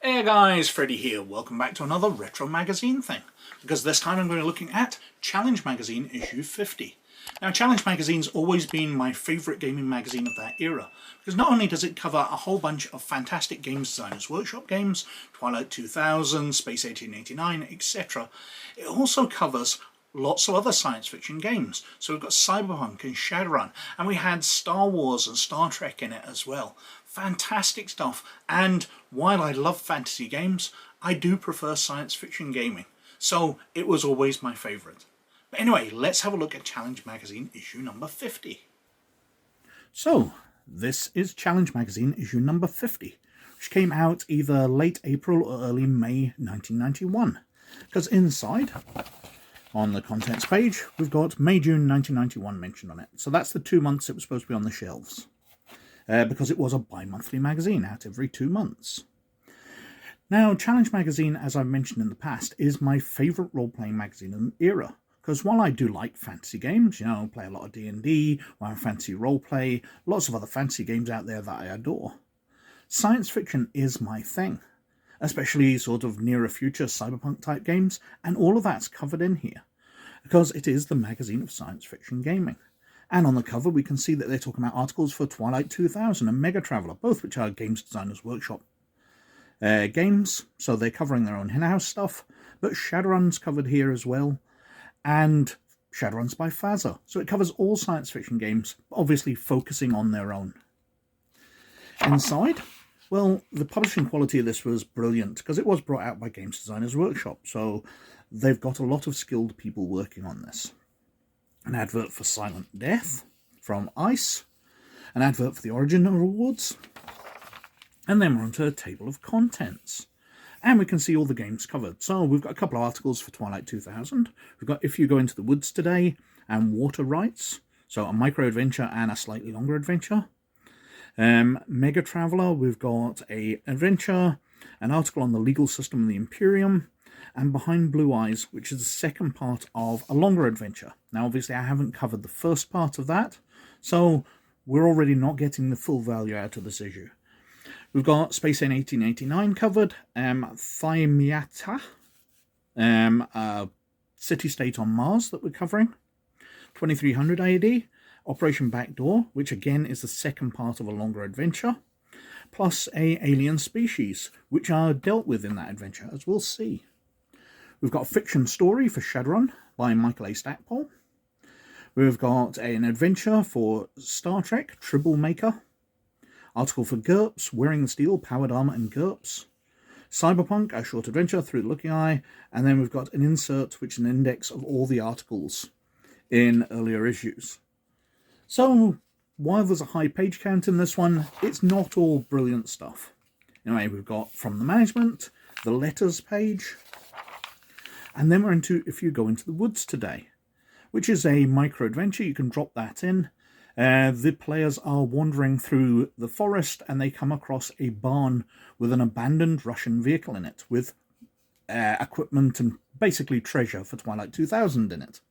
Hey guys, Freddy here. Welcome back to another retro magazine thing. Because this time I'm going to be looking at Challenge Magazine issue 50. Now, Challenge Magazine's always been my favourite gaming magazine of that era, because not only does it cover a whole bunch of fantastic Games Designers Workshop games, Twilight 2000, Space 1889, etc., it also covers lots of other science fiction games. So we've got Cyberpunk and Shadowrun, and we had Star Wars and Star Trek in it as well. Fantastic stuff, and while I love fantasy games, I do prefer science fiction gaming, so it was always my favourite. But anyway, let's have a look at Challenge Magazine issue number 50. So, this is Challenge Magazine issue number 50, which came out either late April or early May 1991. Because inside, on the contents page, we've got May-June 1991 mentioned on it. So that's the 2 months it was supposed to be on the shelves. Because it was a bi-monthly magazine out every 2 months. Now, Challenge Magazine, as I've mentioned in the past, is my favourite role-playing magazine in the era. Because while I do like fantasy games, play a lot of D&D, Final Fantasy roleplay, lots of other fantasy games out there that I adore, science fiction is my thing. Especially sort of nearer future cyberpunk type games, and all of that's covered in here. Because it is the magazine of science fiction gaming. And on the cover, we can see that they're talking about articles for Twilight 2000 and MegaTraveller, both which are Games Designers Workshop games, so they're covering their own in-house stuff. But Shadowrun's covered here as well, and Shadowrun's by Fazer, so it covers all science fiction games, obviously focusing on their own. Inside, well, the publishing quality of this was brilliant, because it was brought out by Games Designers Workshop, so they've got a lot of skilled people working on this. An advert for Silent Death from ICE, an advert for the Origin Awards, and then we're onto a table of contents. And we can see all the games covered. So we've got a couple of articles for Twilight 2000. We've got If You Go Into the Woods Today and Water Rights, so a micro adventure and a slightly longer adventure. MegaTraveller, we've got a adventure, an article on the legal system of the Imperium, and Behind Blue Eyes, which is the second part of a longer adventure. Now, obviously, I haven't covered the first part of that, so we're already not getting the full value out of this issue. We've got Space 1889 covered, Thymiata, a city-state on Mars that we're covering, 2300 AD, Operation Backdoor, which again is the second part of a longer adventure, plus a alien species, which are dealt with in that adventure, as we'll see. We've got a fiction story for Shadowrun by Michael A. Stackpole. We've got an adventure for Star Trek, Troublemaker. Article for Gerps, Wearing the Steel, Powered Armor and Gerps. Cyberpunk, a short adventure through the Looking Eye. And then we've got an insert, which is an index of all the articles in earlier issues. So, while there's a high page count in this one, it's not all brilliant stuff. Anyway, we've got From the Management, the Letters page, and then we're into If You Go Into the Woods Today, which is a micro-adventure. You can drop that in. The players are wandering through the forest, and they come across a barn with an abandoned Russian vehicle in it, with equipment and basically treasure for Twilight 2000 in it.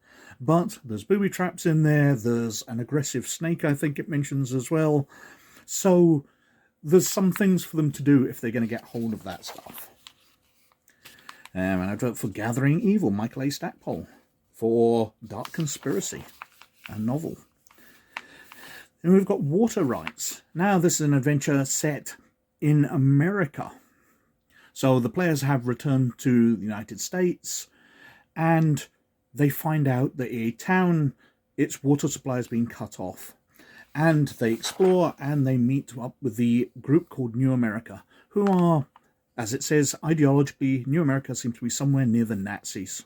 But there's booby traps in there, there's an aggressive snake, I think it mentions as well. So there's some things for them to do if they're going to get hold of that stuff. An advert for Gathering Evil, Michael A. Stackpole, for Dark Conspiracy, a novel. Then we've got Water Rights. Now this is an adventure set in America. So the players have returned to the United States, and they find out that a town, its water supply has been cut off. And they explore, and they meet up with the group called New America, who are, as it says, ideologically, New America seems to be somewhere near the Nazis.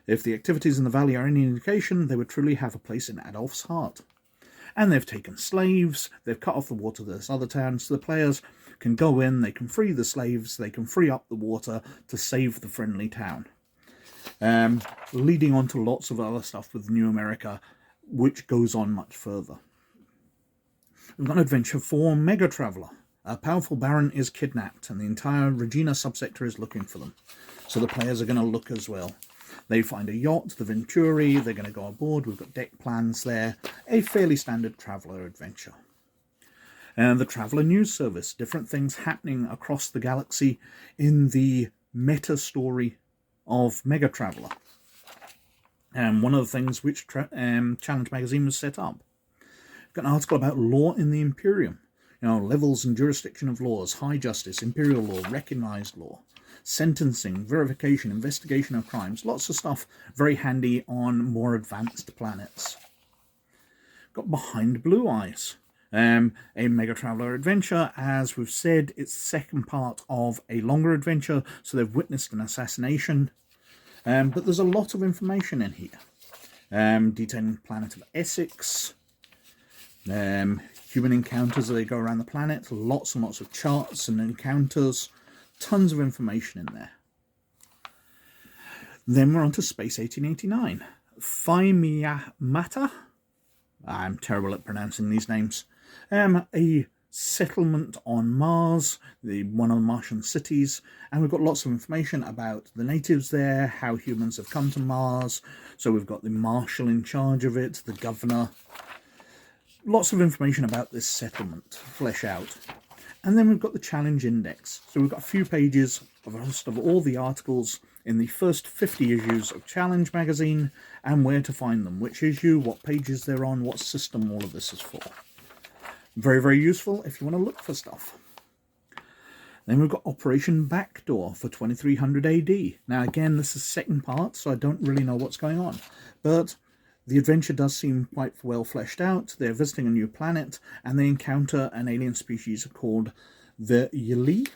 If the activities in the valley are any indication, they would truly have a place in Adolf's heart. And they've taken slaves, they've cut off the water to this other town, so the players can go in, they can free the slaves, they can free up the water to save the friendly town. Leading on to lots of other stuff with New America, which goes on much further. We've got an adventure for MegaTraveller. A powerful baron is kidnapped, and the entire Regina subsector is looking for them. So the players are going to look as well. They find a yacht, the Venturi, they're going to go aboard, we've got deck plans there. A fairly standard traveller adventure. And the Traveller News Service, different things happening across the galaxy in the meta story of MegaTraveller. And one of the things which Challenge Magazine was set up. We've got an article about law in the Imperium. Levels and jurisdiction of laws, high justice, imperial law, recognized law, sentencing, verification, investigation of crimes. Lots of stuff very handy on more advanced planets. Got Behind Blue Eyes, a MegaTraveller adventure. As we've said, it's the second part of a longer adventure, so they've witnessed an assassination. But there's a lot of information in here. Detailing the planet of Essex, human encounters as they go around the planet, lots and lots of charts and encounters, tons of information in there. Then we're on to Space 1889. Mata. I'm terrible at pronouncing these names. A settlement on Mars, one of the Martian cities, and we've got lots of information about the natives there, how humans have come to Mars. So we've got the marshal in charge of it, the governor. Lots of information about this settlement, flesh out. And then we've got the challenge index. So we've got a few pages of a list of all the articles in the first 50 issues of Challenge magazine and where to find them, which issue, what pages they're on, what system all of this is for. Very, very useful if you want to look for stuff. Then we've got Operation Backdoor for 2300 AD. Now again, this is the second part, so I don't really know what's going on. But the adventure does seem quite well fleshed out. They're visiting a new planet, and they encounter an alien species called the Yili.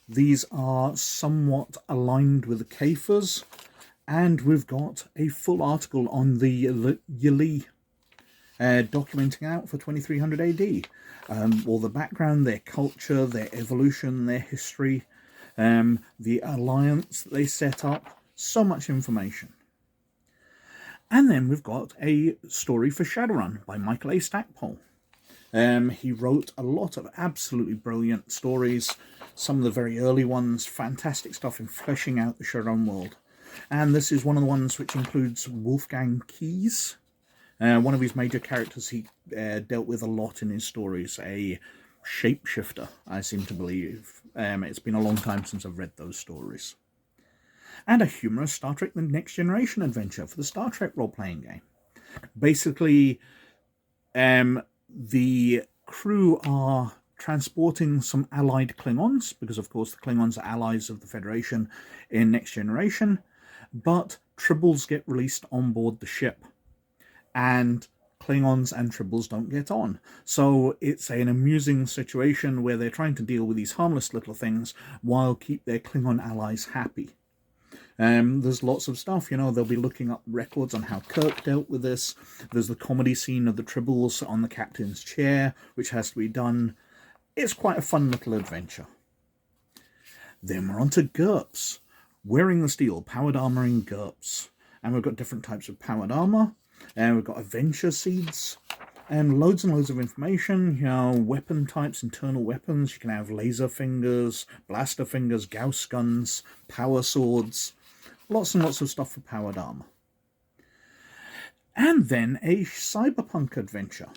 These are somewhat aligned with the Kafirs, and we've got a full article on the Yili documenting out for 2300 AD. All the background, their culture, their evolution, their history, the alliance that they set up, so much information. And then we've got a story for Shadowrun by Michael A. Stackpole. He wrote a lot of absolutely brilliant stories, some of the very early ones, fantastic stuff in fleshing out the Shadowrun world. And this is one of the ones which includes Wolfgang Keyes, one of his major characters he dealt with a lot in his stories, a shapeshifter, I seem to believe. It's been a long time since I've read those stories. And a humorous Star Trek The Next Generation adventure for the Star Trek role-playing game. Basically, the crew are transporting some allied Klingons, because of course the Klingons are allies of the Federation in Next Generation, but Tribbles get released on board the ship, and Klingons and Tribbles don't get on. So it's an amusing situation where they're trying to deal with these harmless little things while keep their Klingon allies happy. There's lots of stuff, they'll be looking up records on how Kirk dealt with this. There's the comedy scene of the Tribbles on the captain's chair, which has to be done. It's quite a fun little adventure. Then we're on to Gerps. Wearing the Steel, powered armor in Gerps. And we've got different types of powered armor. And we've got adventure seeds. And loads of information, weapon types, internal weapons. You can have laser fingers, blaster fingers, Gauss guns, power swords. Lots and lots of stuff for powered armor. And then a cyberpunk adventure.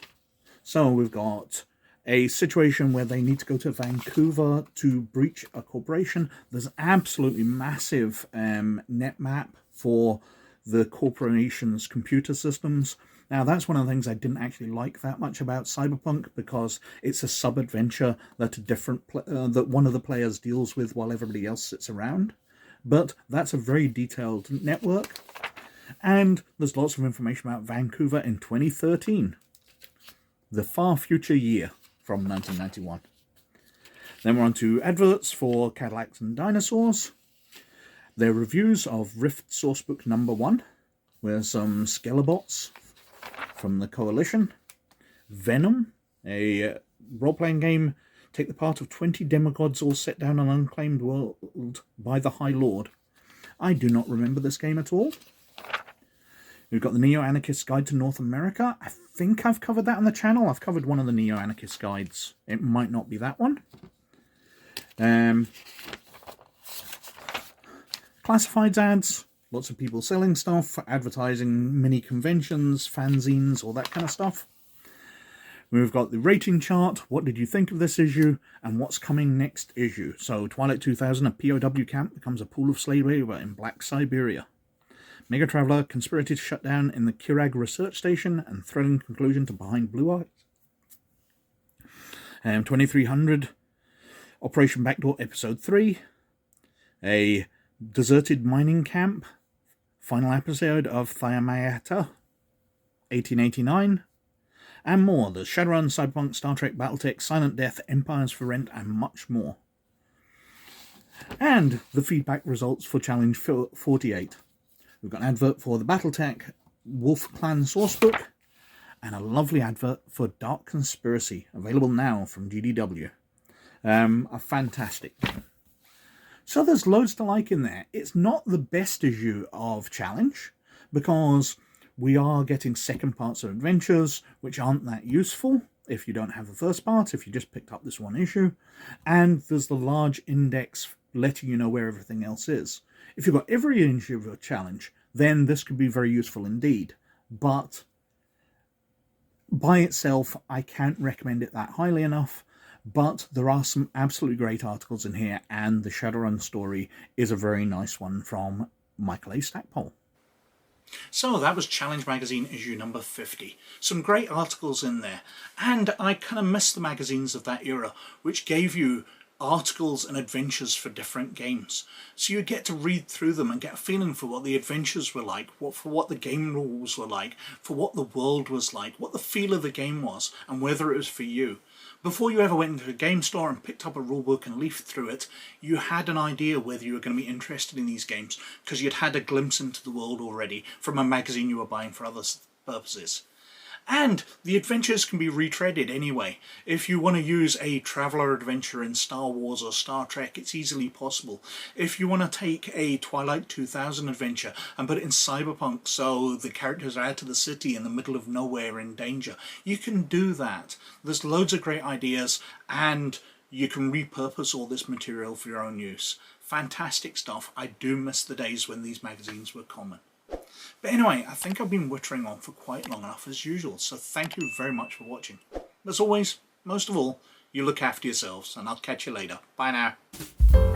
So we've got a situation where they need to go to Vancouver to breach a corporation. There's absolutely massive net map for the corporation's computer systems. Now, that's one of the things I didn't actually like that much about Cyberpunk, because it's a sub-adventure that that one of the players deals with while everybody else sits around. But that's a very detailed network. And there's lots of information about Vancouver in 2013. The far future year from 1991. Then we're on to adverts for Cadillacs and Dinosaurs. Their reviews of Rift Sourcebook number 1, with some Skelelots from the Coalition. Venom, a role-playing game. Take the part of 20 demigods all set down an unclaimed world by the High Lord. I do not remember this game at all. We've got the Neo-Anarchist Guide to North America. I think I've covered that on the channel. I've covered one of the Neo-Anarchist guides. It might not be that one. Classifieds ads. Lots of people selling stuff, advertising mini conventions, fanzines, all that kind of stuff. We've got the rating chart, what did you think of this issue, and what's coming next issue. So Twilight 2000, a POW camp becomes a pool of slave labor in Black Siberia. MegaTraveller, conspiracy shutdown in the Kirag research station and thrilling conclusion to Behind Blue Eyes. 2300, Operation Backdoor Episode 3. A deserted mining camp, final episode of Thayamayata, 1889. And more. The Shadowrun, Cyberpunk, Star Trek, Battletech, Silent Death, Empires for Rent, and much more. And the feedback results for Challenge 48. We've got an advert for the Battletech Wolf Clan Sourcebook, and a lovely advert for Dark Conspiracy, available now from GDW. A fantastic game. So there's loads to like in there. It's not the best issue of Challenge, because we are getting second parts of adventures, which aren't that useful if you don't have the first part, if you just picked up this one issue. And there's the large index letting you know where everything else is. If you've got every issue of a Challenge, then this could be very useful indeed. But by itself, I can't recommend it that highly enough. But there are some absolutely great articles in here, and the Shadowrun story is a very nice one from Michael A. Stackpole. So that was Challenge Magazine issue number 50. Some great articles in there, and I kind of miss the magazines of that era, which gave you articles and adventures for different games. So you get to read through them and get a feeling for what the adventures were like, for what the game rules were like, for what the world was like, what the feel of the game was, and whether it was for you. Before you ever went into a game store and picked up a rulebook and leafed through it, you had an idea whether you were going to be interested in these games, because you'd had a glimpse into the world already from a magazine you were buying for other purposes. And the adventures can be retreaded anyway. If you want to use a traveller adventure in Star Wars or Star Trek, it's easily possible. If you want to take a Twilight 2000 adventure and put it in Cyberpunk so the characters are out of the city in the middle of nowhere in danger, you can do that. There's loads of great ideas, and you can repurpose all this material for your own use. Fantastic stuff. I do miss the days when these magazines were common. But anyway, I think I've been wittering on for quite long enough as usual, so thank you very much for watching. As always, most of all, you look after yourselves, and I'll catch you later. Bye now.